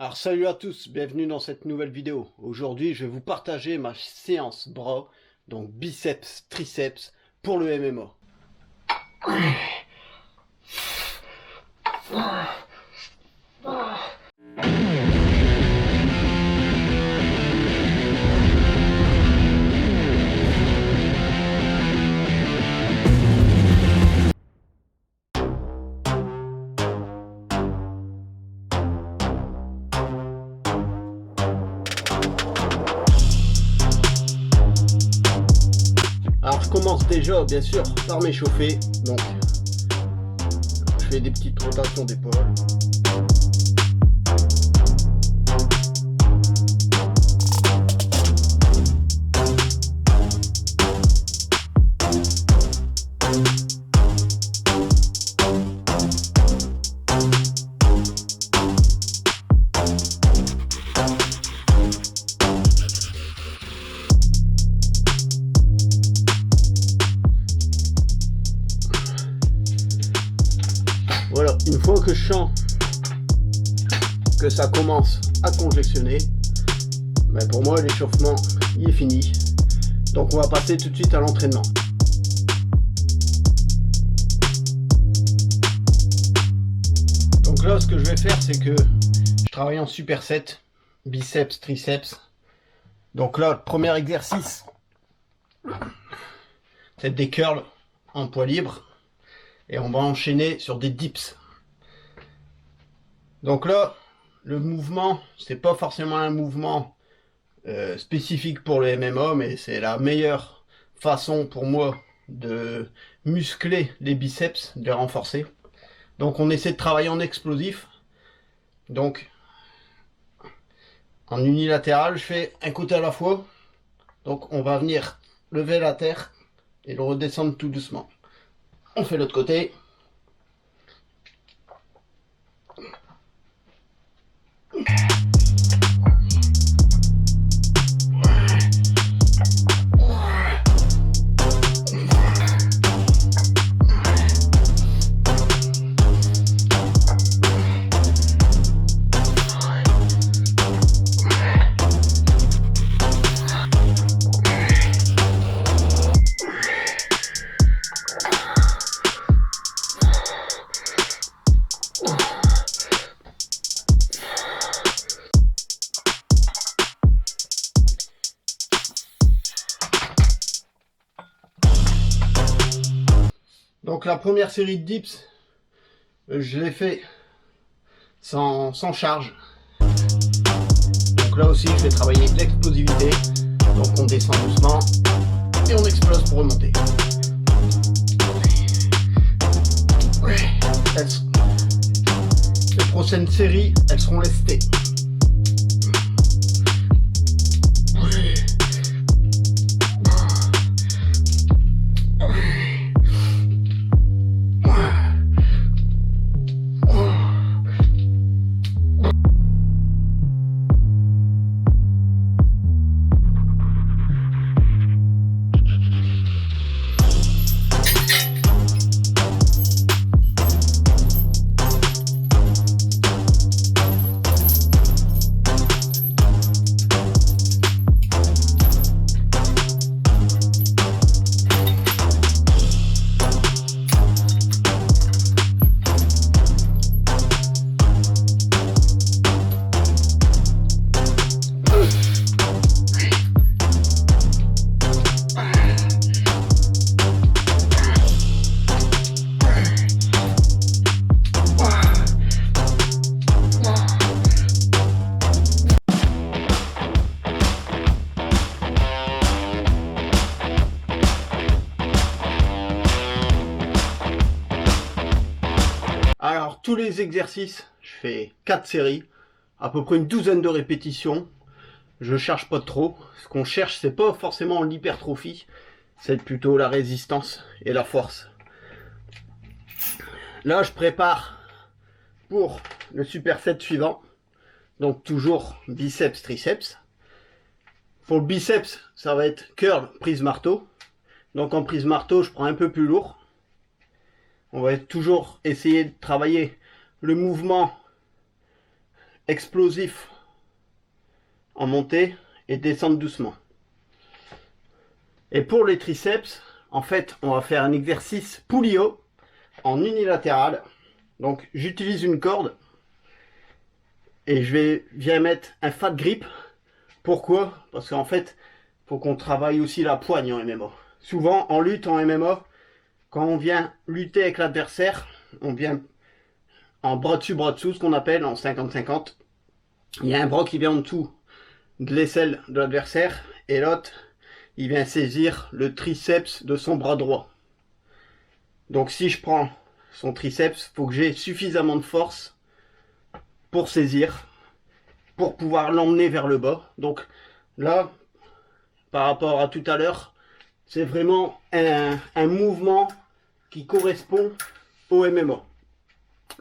Alors salut à tous, bienvenue dans cette nouvelle vidéo. Aujourd'hui je vais vous partager ma séance bras, donc biceps, triceps pour le MMA. Alors je commence déjà bien sûr par m'échauffer, donc je fais des petites rotations d'épaule. Voilà, une fois que je sens que ça commence à congestionner, ben pour moi l'échauffement il est fini. Donc on va passer tout de suite à l'entraînement. Donc là ce que je vais faire c'est que je travaille en superset, biceps, triceps. Donc là le premier exercice c'est des curls en poids libre. Et on va enchaîner sur des dips. Donc là, le mouvement, c'est pas forcément un mouvement spécifique pour le MMA, mais c'est la meilleure façon pour moi de muscler les biceps, de les renforcer. Donc on essaie de travailler en explosif. Donc en unilatéral, je fais un côté à la fois. Donc on va venir lever la terre et le redescendre tout doucement. On fait l'autre côté. Donc la première série de dips, je l'ai fait sans charge. Donc là aussi je vais travailler l'explosivité. Donc on descend doucement et on explose pour remonter. Les prochaines séries, elles seront lestées. Alors tous les exercices, je fais 4 séries, à peu près une douzaine de répétitions. Je cherche pas trop. Ce qu'on cherche, c'est pas forcément l'hypertrophie, c'est plutôt la résistance et la force. Là, je prépare pour le superset suivant. Donc toujours biceps, triceps. Pour le biceps, ça va être curl, prise marteau. Donc en prise marteau, je prends un peu plus lourd. On va toujours essayer de travailler le mouvement explosif en montée et descendre doucement. Et pour les triceps, en fait, on va faire un exercice poulie-haut en unilatéral. Donc j'utilise une corde et viens mettre un fat grip. Pourquoi? Parce qu'en fait, il faut qu'on travaille aussi la poigne en MMA. Souvent, en lutte en MMA, quand on vient lutter avec l'adversaire, on vient en bras dessous, ce qu'on appelle en 50-50. Il y a un bras qui vient en dessous de l'aisselle de l'adversaire et l'autre, il vient saisir le triceps de son bras droit. Donc si je prends son triceps, il faut que j'ai suffisamment de force pour saisir, pour pouvoir l'emmener vers le bas. Donc là, par rapport à tout à l'heure, c'est vraiment un mouvement qui correspond au MMA.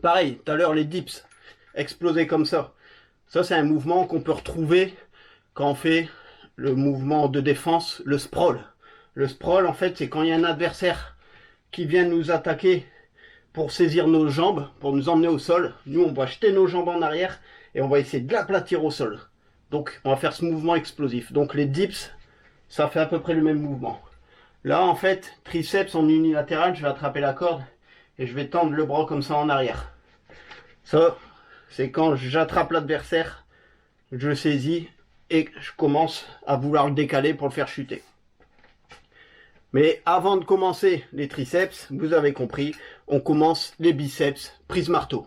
Pareil, tout à l'heure les dips explosés comme ça. Ça c'est un mouvement qu'on peut retrouver quand on fait le mouvement de défense, le sprawl. Le sprawl en fait c'est quand il y a un adversaire qui vient nous attaquer pour saisir nos jambes, pour nous emmener au sol. Nous on va jeter nos jambes en arrière et on va essayer de l'aplatir au sol. Donc on va faire ce mouvement explosif. Donc les dips, ça fait à peu près le même mouvement. Là en fait, triceps en unilatéral, je vais attraper la corde et je vais tendre le bras comme ça en arrière. Ça, c'est quand j'attrape l'adversaire, je le saisis et je commence à vouloir le décaler pour le faire chuter. Mais avant de commencer les triceps, vous avez compris, on commence les biceps, prise marteau.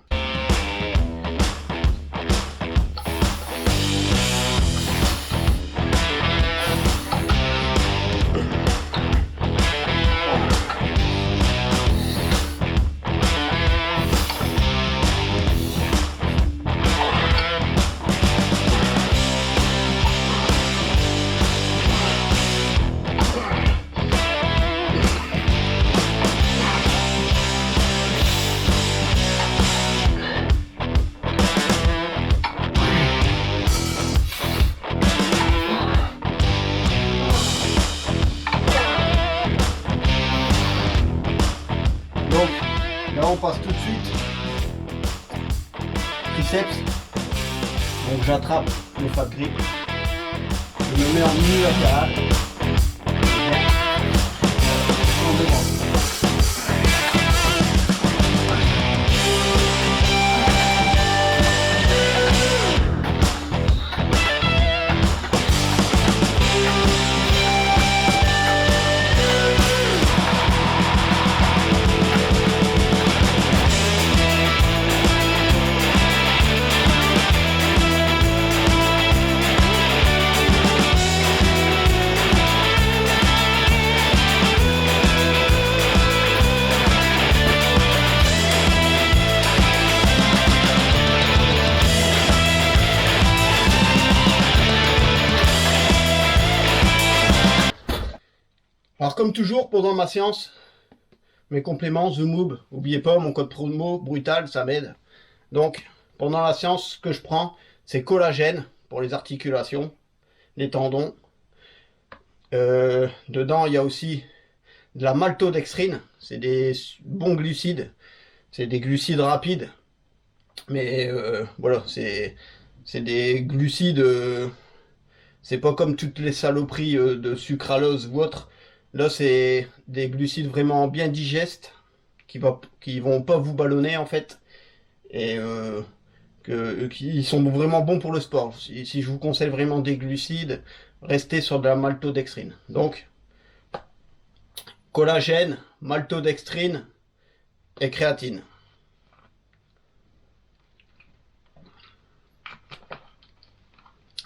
Donc là on passe tout de suite triceps. Donc j'attrape le fat grip, je me mets en unilatéral. Alors comme toujours pendant ma séance, mes compléments, The Moob, n'oubliez pas mon code promo brutal, ça m'aide. Donc pendant la séance, ce que je prends, c'est collagène pour les articulations, les tendons. Dedans il y a aussi de la maltodextrine, c'est des bons glucides, c'est des glucides rapides. Mais voilà, c'est des glucides, c'est pas comme toutes les saloperies de sucralose ou autre. Là, c'est des glucides vraiment bien digestes qui vont pas vous ballonner en fait et qui sont vraiment bons pour le sport. Si je vous conseille vraiment des glucides, restez sur de la maltodextrine. Donc, collagène, maltodextrine et créatine.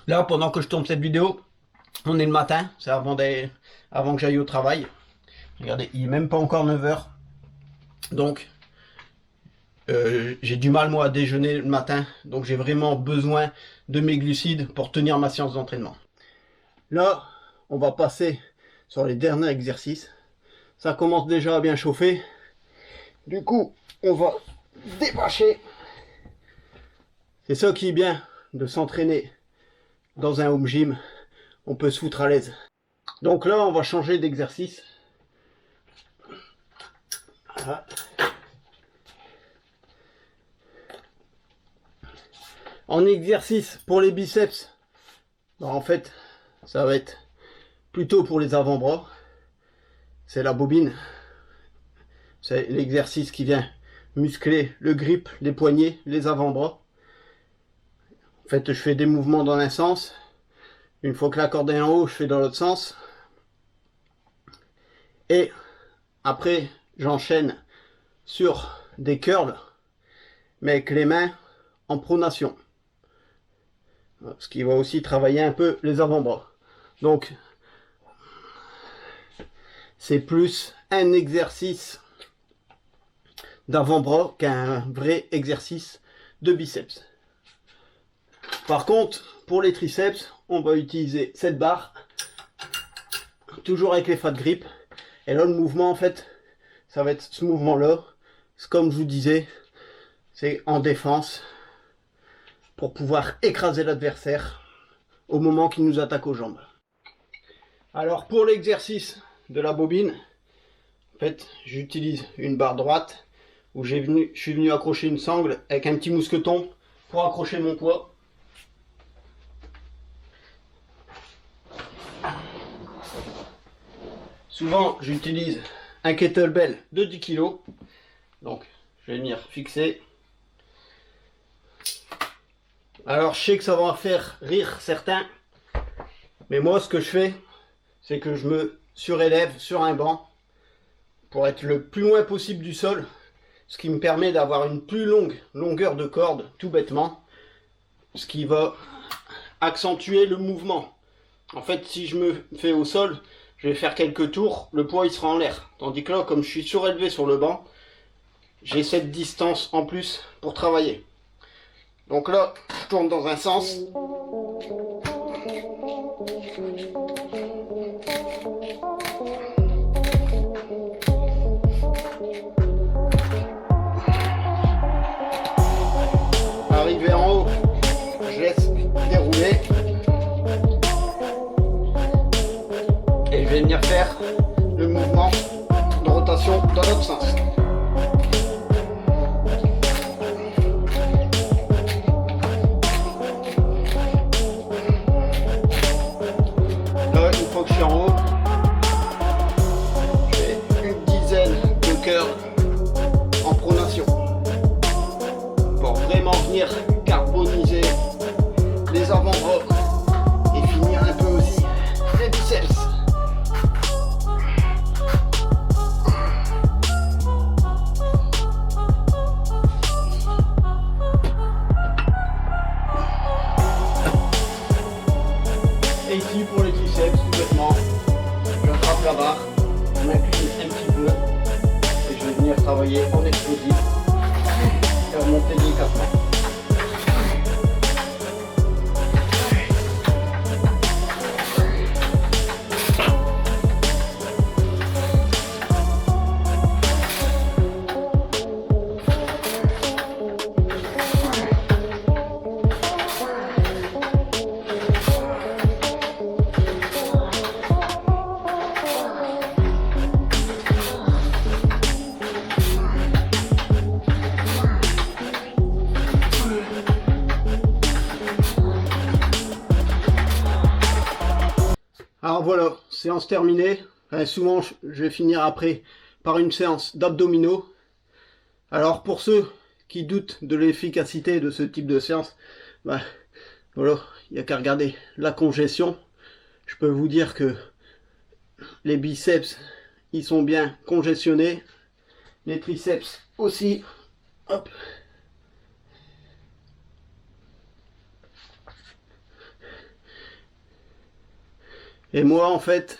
Là, pendant que je tourne cette vidéo, on est le matin, c'est avant que j'aille au travail. Regardez, il n'est même pas encore 9 h. Donc, j'ai du mal moi à déjeuner le matin. Donc, j'ai vraiment besoin de mes glucides pour tenir ma séance d'entraînement. Là, on va passer sur les derniers exercices. Ça commence déjà à bien chauffer. Du coup, on va débâcher. C'est ça qui est bien de s'entraîner dans un home gym. On peut se foutre à l'aise. Donc là, on va changer d'exercice. Voilà. En exercice pour les biceps, ben, en fait, ça va être plutôt pour les avant-bras. C'est la bobine. C'est l'exercice qui vient muscler le grip, les poignets, les avant-bras. En fait, je fais des mouvements dans un sens. Une fois que la corde est en haut, je fais dans l'autre sens. Et après, j'enchaîne sur des curls, mais avec les mains en pronation. Ce qui va aussi travailler un peu les avant-bras. Donc, c'est plus un exercice d'avant-bras qu'un vrai exercice de biceps. Par contre, pour les triceps, on va utiliser cette barre, toujours avec les fat grip. Et là, le mouvement, en fait, ça va être ce mouvement-là. Comme je vous disais, c'est en défense pour pouvoir écraser l'adversaire au moment qu'il nous attaque aux jambes. Alors, pour l'exercice de la bobine, en fait, j'utilise une barre droite où je suis venu accrocher une sangle avec un petit mousqueton pour accrocher mon poids. Souvent, j'utilise un kettlebell de 10 kg. Donc, je vais venir fixer. Alors, je sais que ça va faire rire certains. Mais moi, ce que je fais, c'est que je me surélève sur un banc pour être le plus loin possible du sol. Ce qui me permet d'avoir une plus longue longueur de corde, tout bêtement. Ce qui va accentuer le mouvement. En fait, si je me fais au sol, je vais faire quelques tours, le poids il sera en l'air. Tandis que là, comme je suis surélevé sur le banc, j'ai cette distance en plus pour travailler. Donc là, je tourne dans un sens. Arrivé en haut, je laisse dérouler. Et je vais venir faire le mouvement de rotation dans l'autre sens. Là, une fois que je suis en haut, je fais une dizaine de curls en pronation pour vraiment venir carboniser les avant-bras et finir un peu aussi les biceps. Et ici pour les triceps, tout bêtement, je frappe la barre, je m'incline un petit peu et je vais venir travailler en explosif et remonter délicatement. Alors voilà, séance terminée. Enfin, souvent, je vais finir après par une séance d'abdominaux. Alors pour ceux qui doutent de l'efficacité de ce type de séance, bah, voilà, il n'y a qu'à regarder la congestion. Je peux vous dire que les biceps, ils sont bien congestionnés. Les triceps aussi. Hop. Et moi, en fait,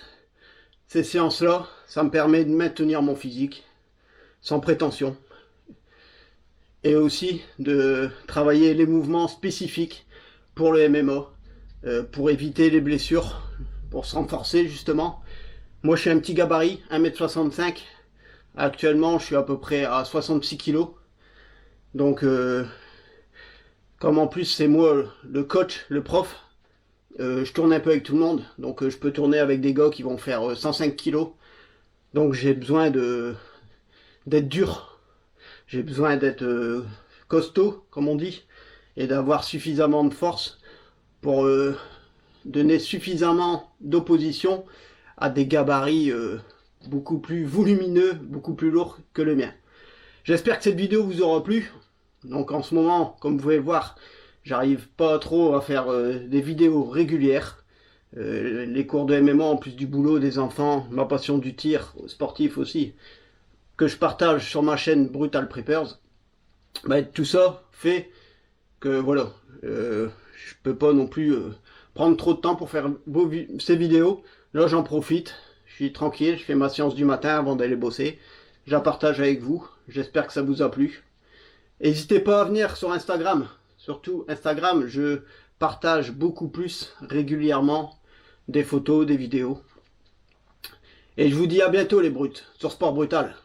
ces séances-là, ça me permet de maintenir mon physique sans prétention. Et aussi de travailler les mouvements spécifiques pour le MMA, pour éviter les blessures, pour se renforcer justement. Moi, je suis un petit gabarit, 1m65. Actuellement, je suis à peu près à 66 kg. Donc, comme en plus, c'est moi le coach, le prof, je tourne un peu avec tout le monde, donc je peux tourner avec des gars qui vont faire 105 kg. Donc j'ai besoin d'être dur, j'ai besoin d'être costaud, comme on dit. et d'avoir suffisamment de force pour donner suffisamment d'opposition à des gabarits beaucoup plus volumineux, beaucoup plus lourds que le mien. J'espère que cette vidéo vous aura plu. Donc en ce moment, comme vous pouvez le voir, j'arrive pas trop à faire des vidéos régulières. Les cours de MMA, en plus du boulot, des enfants, ma passion du tir sportif aussi, que je partage sur ma chaîne Brutal Preppers, bah, tout ça fait que voilà, je peux pas non plus prendre trop de temps pour faire ces vidéos. Là j'en profite, je suis tranquille, je fais ma séance du matin avant d'aller bosser, je la partage avec vous, j'espère que ça vous a plu. N'hésitez pas à venir sur Instagram, surtout Instagram, je partage beaucoup plus régulièrement des photos, des vidéos. Et je vous dis à bientôt les brutes, sur Sport Brutal.